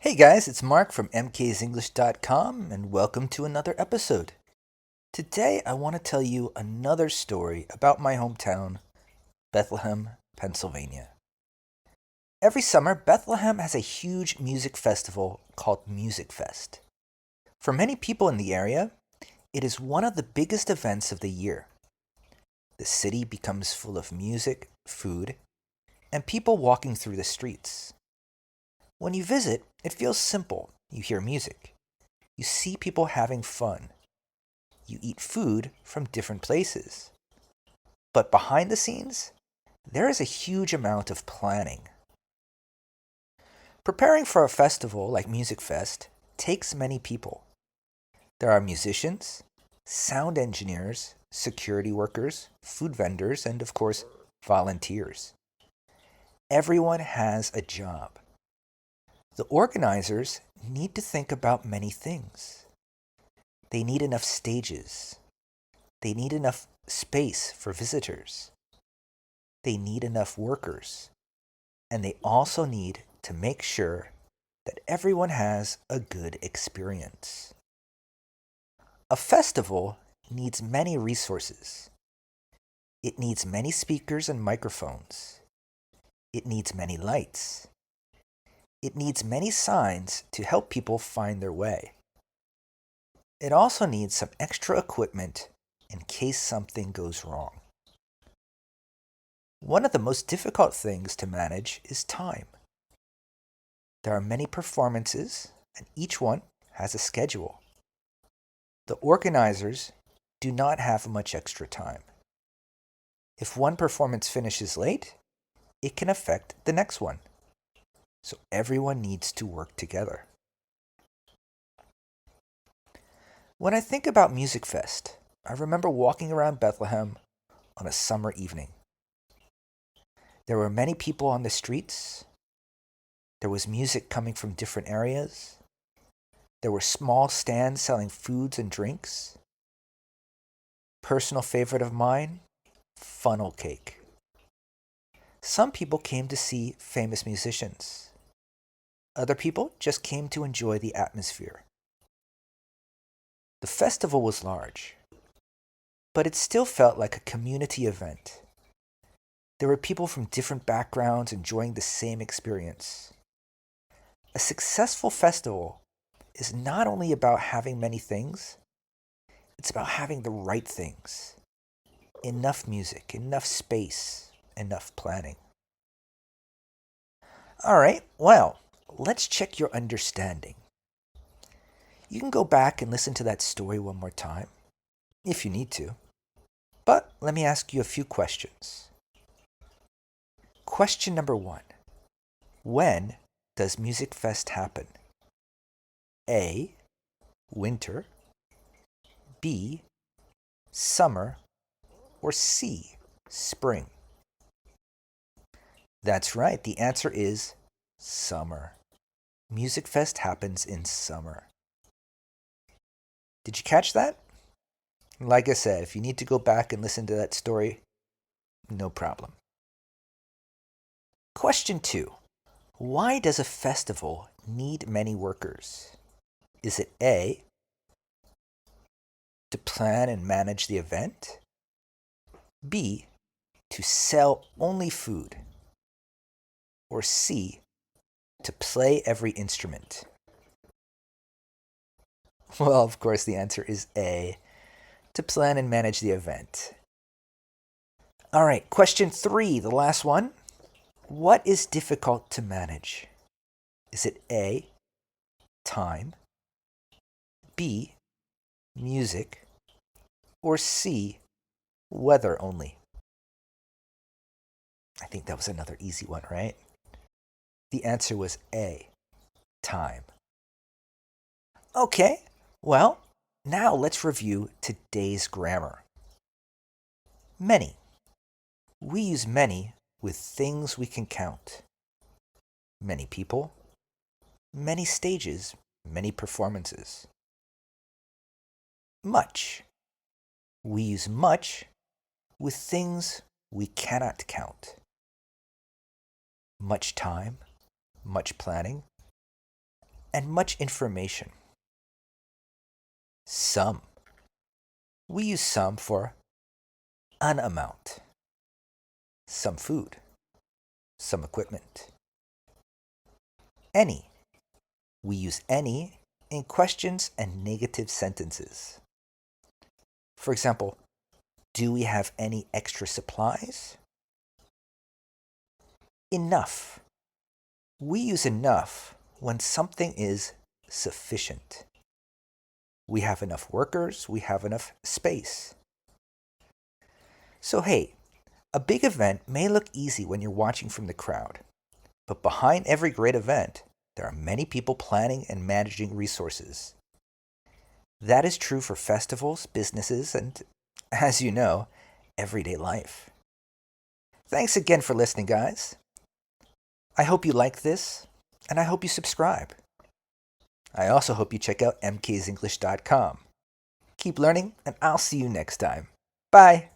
Hey guys, it's Mark from mksenglish.com and welcome to another episode. Today I want to tell you another story about my hometown, Bethlehem, Pennsylvania. Every summer, Bethlehem has a huge music festival called Musikfest. For many people in the area, it is one of the biggest events of the year. The city becomes full of music, food, and people walking through the streets. When you visit, it feels simple. You hear music. You see people having fun. You eat food from different places. But behind the scenes, there is a huge amount of planning. Preparing for a festival like Musikfest takes many people. There are musicians, sound engineers, security workers, food vendors, and of course, volunteers. Everyone has a job. The organizers need to think about many things. They need enough stages. They need enough space for visitors. They need enough workers. And they also need to make sure that everyone has a good experience. A festival needs many resources. It needs many speakers and microphones. It needs many lights. It needs many signs to help people find their way. It also needs some extra equipment in case something goes wrong. One of the most difficult things to manage is time. There are many performances, and each one has a schedule. The organizers do not have much extra time. If one performance finishes late, it can affect the next one. So everyone needs to work together. When I think about Musikfest, I remember walking around Bethlehem on a summer evening. There were many people on the streets. There was music coming from different areas. There were small stands selling foods and drinks. Personal favorite of mine, funnel cake. Some people came to see famous musicians. Other people just came to enjoy the atmosphere. The festival was large, but it still felt like a community event. There were people from different backgrounds enjoying the same experience. A successful festival is not only about having many things, it's about having the right things. Enough music, enough space, enough planning. All right, well, let's check your understanding. You can go back and listen to that story one more time, if you need to. But let me ask you a few questions. Question number 1. When does Musikfest happen? A. Winter. B. Summer. Or C. Spring? That's right, the answer is summer. Musikfest happens in summer. Did you catch that? Like I said, if you need to go back and listen to that story, no problem. Question 2. Why does a festival need many workers? Is it A, to plan and manage the event? B, to sell only food? Or C, to play every instrument? Well, of course, the answer is A, to plan and manage the event. All right, question 3, the last one. What is difficult to manage? Is it A, time, B, music, or C, weather only? I think that was another easy one, right? The answer was A, time. Okay, well, now let's review today's grammar. Many. We use many with things we can count. Many people, many stages, many performances. Much. We use much with things we cannot count. Much time, much planning, and much information. Some. We use some for an amount. Some food. Some equipment. Any. We use any in questions and negative sentences. For example, do we have any extra supplies? Enough. We use enough when something is sufficient. We have enough workers, we have enough space. So hey, a big event may look easy when you're watching from the crowd, but behind every great event, there are many people planning and managing resources. That is true for festivals, businesses, and, as you know, everyday life. Thanks again for listening, guys. I hope you like this, and I hope you subscribe. I also hope you check out mksenglish.com. Keep learning, and I'll see you next time. Bye!